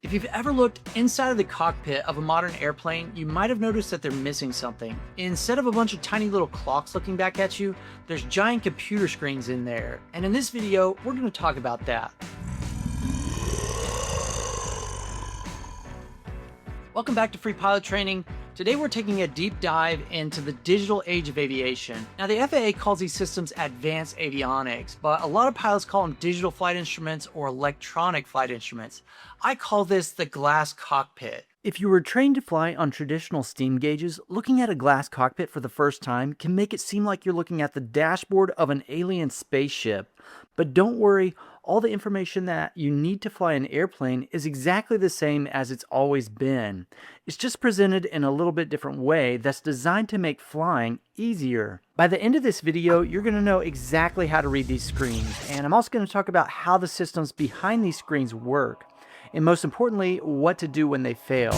If you've ever looked inside of the cockpit of a modern airplane, you might have noticed that they're missing something. Instead of a bunch of tiny little clocks looking back at you, there's giant computer screens in there. And in this video, we're going to talk about that. Welcome back to Free Pilot Training. Today we're taking a deep dive into the digital age of aviation. Now the FAA calls these systems advanced avionics, but a lot of pilots call them digital flight instruments or electronic flight instruments. I call this the glass cockpit. If you were trained to fly on traditional steam gauges, looking at a glass cockpit for the first time can make it seem like you're looking at the dashboard of an alien spaceship. But don't worry, all the information that you need to fly an airplane is exactly the same as it's always been. It's just presented in a little bit different way that's designed to make flying easier. By the end of this video, you're going to know exactly how to read these screens, and I'm also going to talk about how the systems behind these screens work, and most importantly, what to do when they fail.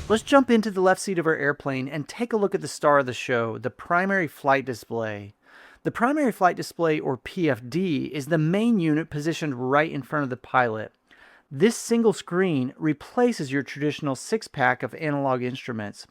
Let's jump into the left seat of our airplane and take a look at the star of the show, the primary flight display. The primary flight display, or PFD, is the main unit positioned right in front of the pilot. This single screen replaces your traditional six-pack of analog instruments.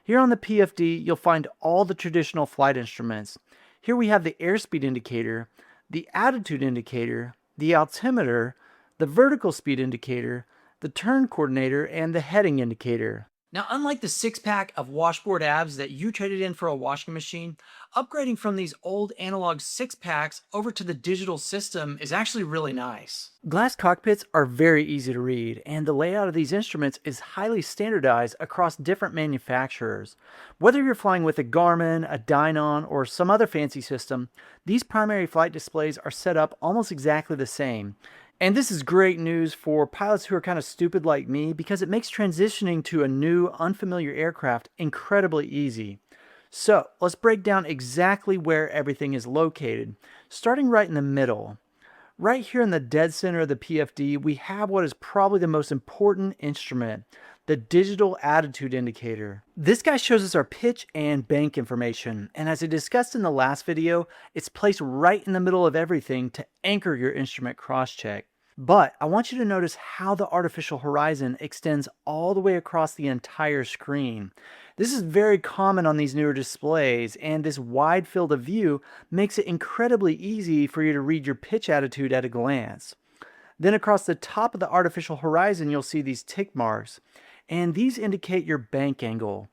Here on the PFD, you'll find all the traditional flight instruments. Here we have the airspeed indicator, the attitude indicator, the altimeter, the vertical speed indicator, the turn coordinator, and the heading indicator. Now, unlike the six-pack of washboard abs that you traded in for a washing machine, upgrading from these old analog six-packs over to the digital system is actually really nice. Glass cockpits are very easy to read, and the layout of these instruments is highly standardized across different manufacturers. Whether you're flying with a Garmin, a Dynon, or some other fancy system, these primary flight displays are set up almost exactly the same. And this is great news for pilots who are kind of stupid like me, because it makes transitioning to a new, unfamiliar aircraft incredibly easy. So let's break down exactly where everything is located, starting right in the middle. Right here in the dead center of the PFD, we have what is probably the most important instrument, the digital attitude indicator. This guy shows us our pitch and bank information, and as I discussed in the last video, it's placed right in the middle of everything to anchor your instrument cross-check. But I want you to notice how the artificial horizon extends all the way across the entire screen. This is very common on these newer displays, and this wide field of view makes it incredibly easy for you to read your pitch attitude at a glance. Then across the top of the artificial horizon, you'll see these tick marks, and these indicate your bank angle.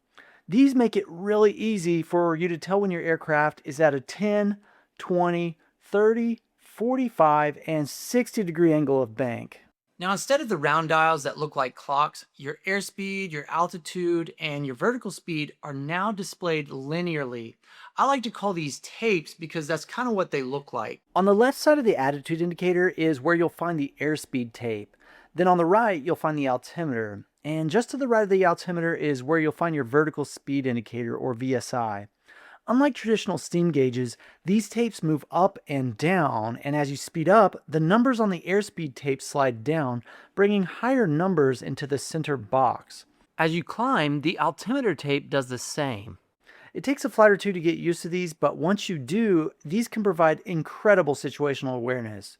These make it really easy for you to tell when your aircraft is at a 10, 20, 30, 45, and 60 degree angle of bank. Now, instead of the round dials that look like clocks, your airspeed, your altitude, and your vertical speed are now displayed linearly. I like to call these tapes because that's kind of what they look like. On the left side of the attitude indicator is where you'll find the airspeed tape. Then on the right, you'll find the altimeter. And just to the right of the altimeter is where you'll find your vertical speed indicator, or VSI. Unlike traditional steam gauges, these tapes move up and down, and as you speed up, the numbers on the airspeed tape slide down, bringing higher numbers into the center box. As you climb, the altimeter tape does the same. It takes a flight or two to get used to these, but once you do, these can provide incredible situational awareness.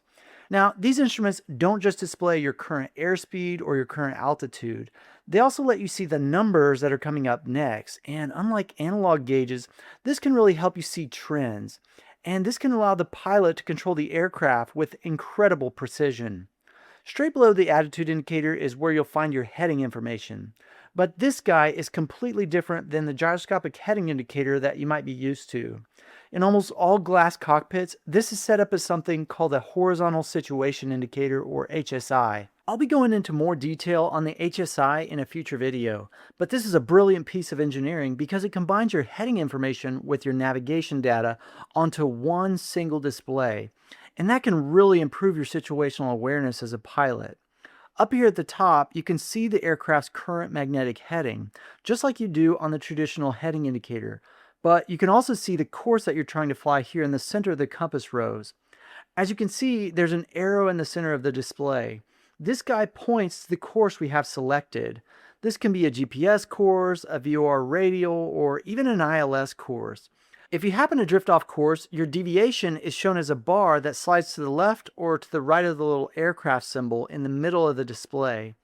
Now, these instruments don't just display your current airspeed or your current altitude. They also let you see the numbers that are coming up next. And unlike analog gauges, this can really help you see trends. And this can allow the pilot to control the aircraft with incredible precision. Straight below the attitude indicator is where you'll find your heading information. But this guy is completely different than the gyroscopic heading indicator that you might be used to. In almost all glass cockpits, this is set up as something called a horizontal situation indicator, or HSI. I'll be going into more detail on the HSI in a future video, but this is a brilliant piece of engineering because it combines your heading information with your navigation data onto one single display, and that can really improve your situational awareness as a pilot. Up here at the top, you can see the aircraft's current magnetic heading, just like you do on the traditional heading indicator. But you can also see the course that you're trying to fly here in the center of the compass rose. As you can see, there's an arrow in the center of the display. This guy points to the course we have selected. This can be a GPS course, a VOR radial, or even an ILS course. If you happen to drift off course, your deviation is shown as a bar that slides to the left or to the right of the little aircraft symbol in the middle of the display.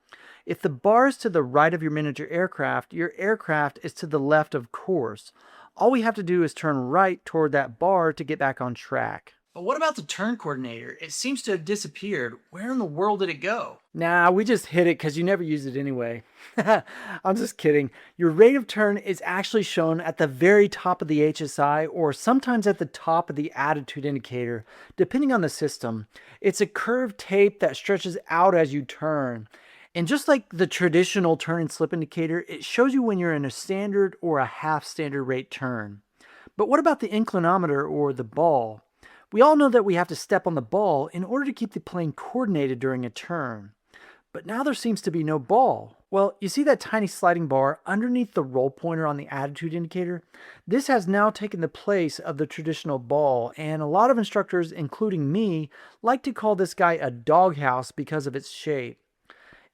If the bar is to the right of your miniature aircraft, your aircraft is to the left of course. All we have to do is turn right toward that bar to get back on track. But what about the turn coordinator? It seems to have disappeared. Where in the world did it go? Nah, we just hid it because you never use it anyway. I'm just kidding. Your rate of turn is actually shown at the very top of the HSI or sometimes at the top of the attitude indicator, depending on the system. It's a curved tape that stretches out as you turn. And just like the traditional turn and slip indicator, it shows you when you're in a standard or a half standard rate turn. But what about the inclinometer or the ball? We all know that we have to step on the ball in order to keep the plane coordinated during a turn. But now there seems to be no ball. Well, you see that tiny sliding bar underneath the roll pointer on the attitude indicator? This has now taken the place of the traditional ball, and a lot of instructors, including me, like to call this guy a doghouse because of its shape.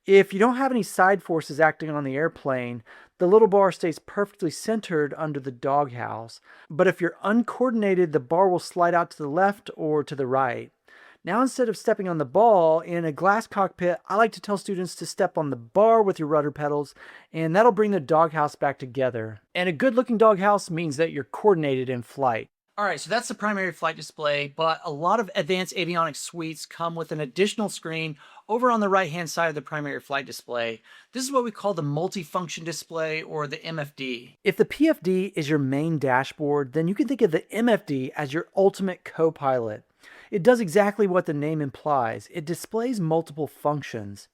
If you don't have any side forces acting on the airplane, the little bar stays perfectly centered under the doghouse. But if you're uncoordinated, the bar will slide out to the left or to the right. Now, instead of stepping on the ball in a glass cockpit, I like to tell students to step on the bar with your rudder pedals, and that'll bring the doghouse back together. And a good-looking doghouse means that you're coordinated in flight. Alright, so that's the primary flight display, but a lot of advanced avionics suites come with an additional screen over on the right-hand side of the primary flight display. This is what we call the multifunction display, or the MFD. If the PFD is your main dashboard, then you can think of the MFD as your ultimate co-pilot. It does exactly what the name implies. It displays multiple functions.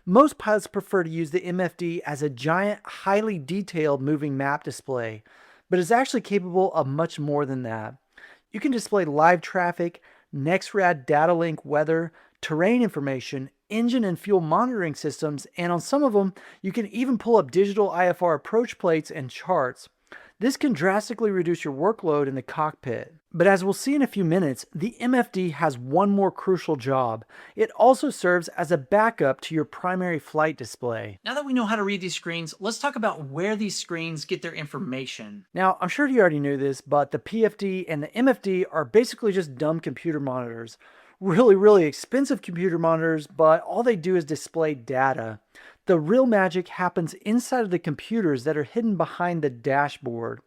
Most pilots prefer to use the MFD as a giant, highly detailed moving map display, but it's actually capable of much more than that. You can display live traffic, NextRad data link weather, terrain information, engine and fuel monitoring systems, and on some of them, you can even pull up digital IFR approach plates and charts. This can drastically reduce your workload in the cockpit. But as we'll see in a few minutes, the MFD has one more crucial job. It also serves as a backup to your primary flight display. Now that we know how to read these screens, let's talk about where these screens get their information. Now, I'm sure you already knew this, but the PFD and the MFD are basically just dumb computer monitors. Really expensive computer monitors, but all they do is display data. The real magic happens inside of the computers that are hidden behind the dashboard.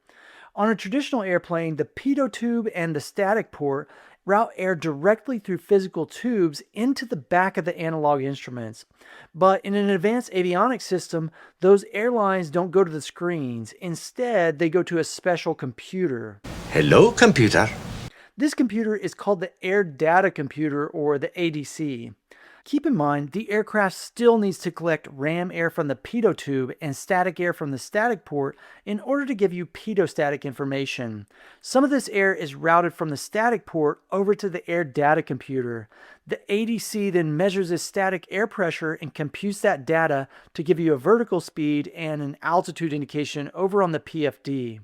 On a traditional airplane, the pitot tube and the static port route air directly through physical tubes into the back of the analog instruments. But in an advanced avionics system, those air lines don't go to the screens. Instead, they go to a special computer. Hello, computer. This computer is called the Air Data Computer, or the ADC. Keep in mind, the aircraft still needs to collect ram air from the pitot tube and static air from the static port in order to give you pitot-static information. Some of this air is routed from the static port over to the Air Data Computer. The ADC then measures the static air pressure and computes that data to give you a vertical speed and an altitude indication over on the PFD.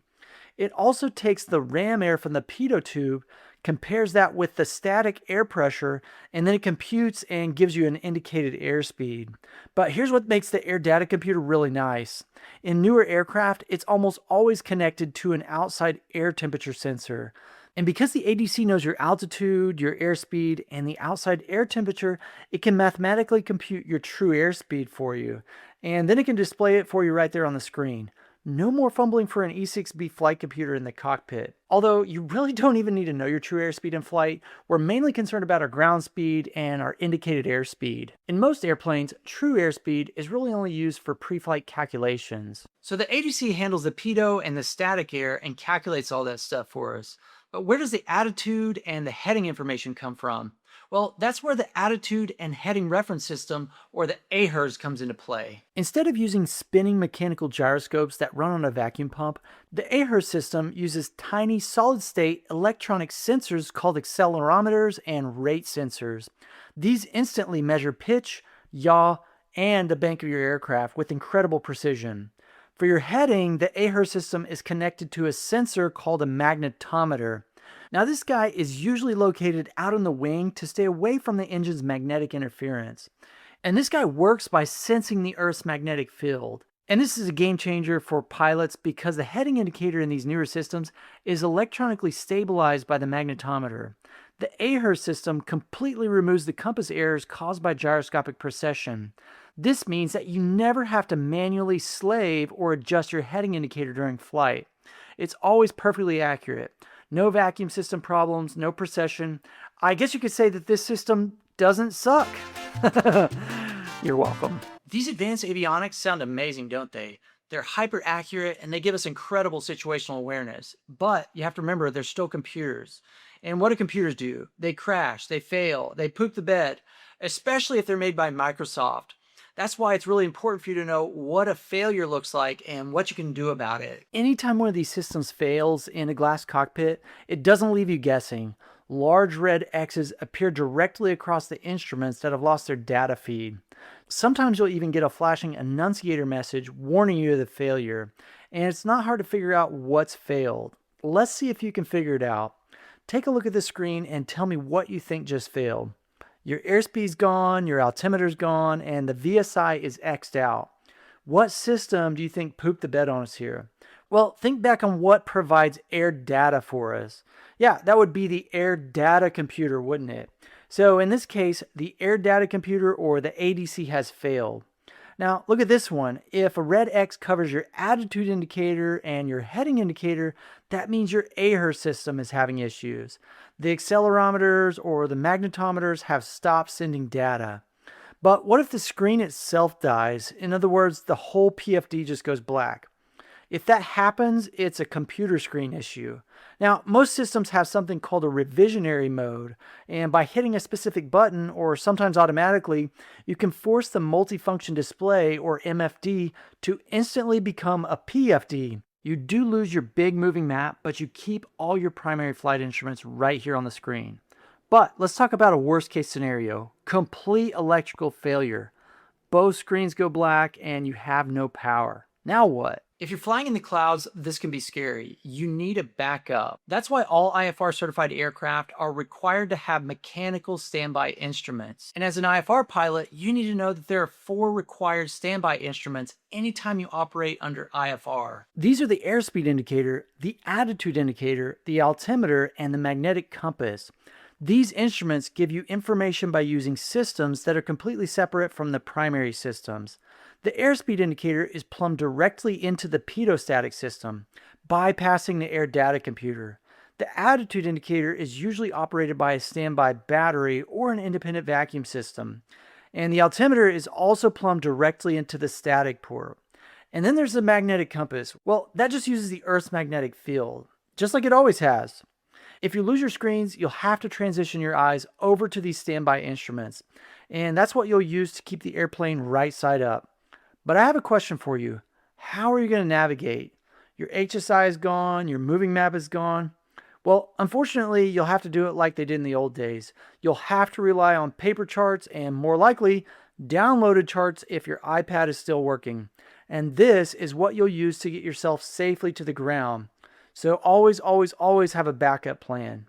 It also takes the ram air from the pitot tube, compares that with the static air pressure, and then it computes and gives you an indicated airspeed. But here's what makes the Air Data Computer really nice. In newer aircraft, it's almost always connected to an outside air temperature sensor. And because the ADC knows your altitude, your airspeed, and the outside air temperature, it can mathematically compute your true airspeed for you. And then it can display it for you right there on the screen. No more fumbling for an E6B flight computer in the cockpit. Although you really don't even need to know your true airspeed in flight, we're mainly concerned about our ground speed and our indicated airspeed. In most airplanes, true airspeed is really only used for pre-flight calculations. So the ADC handles the pitot and the static air and calculates all that stuff for us. But where does the attitude and the heading information come from? Well, that's where the Attitude and Heading Reference System, or the AHRS, comes into play. Instead of using spinning mechanical gyroscopes that run on a vacuum pump, the AHRS system uses tiny solid-state electronic sensors called accelerometers and rate sensors. These instantly measure pitch, yaw, and the bank of your aircraft with incredible precision. For your heading, the AHRS system is connected to a sensor called a magnetometer. Now this guy is usually located out on the wing to stay away from the engine's magnetic interference. And this guy works by sensing the Earth's magnetic field. And this is a game changer for pilots because the heading indicator in these newer systems is electronically stabilized by the magnetometer. The AHRS system completely removes the compass errors caused by gyroscopic precession. This means that you never have to manually slave or adjust your heading indicator during flight. It's always perfectly accurate. No vacuum system problems, no precession. I guess you could say that this system doesn't suck. You're welcome. These advanced avionics sound amazing, don't they? They're hyper accurate and they give us incredible situational awareness. But you have to remember, they're still computers. And what do computers do? They crash, they fail, they poop the bed, especially if they're made by Microsoft. That's why it's really important for you to know what a failure looks like and what you can do about it. Anytime one of these systems fails in a glass cockpit, it doesn't leave you guessing. Large red X's appear directly across the instruments that have lost their data feed. Sometimes you'll even get a flashing annunciator message warning you of the failure, and it's not hard to figure out what's failed. Let's see if you can figure it out. Take a look at the screen and tell me what you think just failed. Your airspeed's gone, your altimeter's gone, and the VSI is X'd out. What system do you think pooped the bed on us here? Well, think back on what provides air data for us. Yeah, that would be the air data computer, wouldn't it? So in this case, the air data computer or the ADC has failed. Now, look at this one. If a red X covers your attitude indicator and your heading indicator, that means your AHR system is having issues. The accelerometers or the magnetometers have stopped sending data. But what if the screen itself dies? In other words, the whole PFD just goes black. If that happens, it's a computer screen issue. Now, most systems have something called a revisionary mode, and by hitting a specific button, or sometimes automatically, you can force the multifunction display, or MFD, to instantly become a PFD. You do lose your big moving map, but you keep all your primary flight instruments right here on the screen. But let's talk about a worst case scenario. Complete electrical failure. Both screens go black and you have no power. Now what? If you're flying in the clouds, this can be scary. You need a backup. That's why all IFR certified aircraft are required to have mechanical standby instruments. And as an IFR pilot, you need to know that there are 4 required standby instruments anytime you operate under IFR. These are the airspeed indicator, the attitude indicator, the altimeter, and the magnetic compass. These instruments give you information by using systems that are completely separate from the primary systems. The airspeed indicator is plumbed directly into the pitot-static system, bypassing the air data computer. The attitude indicator is usually operated by a standby battery or an independent vacuum system. And the altimeter is also plumbed directly into the static port. And then there's the magnetic compass. Well, that just uses the Earth's magnetic field, just like it always has. If you lose your screens, you'll have to transition your eyes over to these standby instruments. And that's what you'll use to keep the airplane right side up. But I have a question for you. How are you going to navigate? Your HSI is gone, your moving map is gone. Well, unfortunately, you'll have to do it like they did in the old days. You'll have to rely on paper charts and, more likely, downloaded charts if your iPad is still working. And this is what you'll use to get yourself safely to the ground. So always, always, always have a backup plan.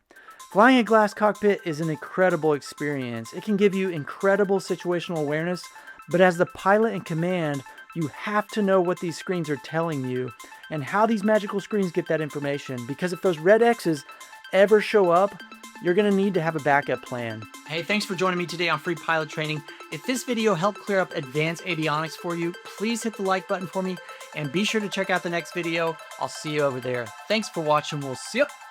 Flying a glass cockpit is an incredible experience. It can give you incredible situational awareness, but as the pilot in command, you have to know what these screens are telling you and how these magical screens get that information. Because if those red X's ever show up, you're going to need to have a backup plan. Hey, thanks for joining me today on Free Pilot Training. If this video helped clear up advanced avionics for you, please hit the like button for me and be sure to check out the next video. I'll see you over there. Thanks for watching. We'll see you.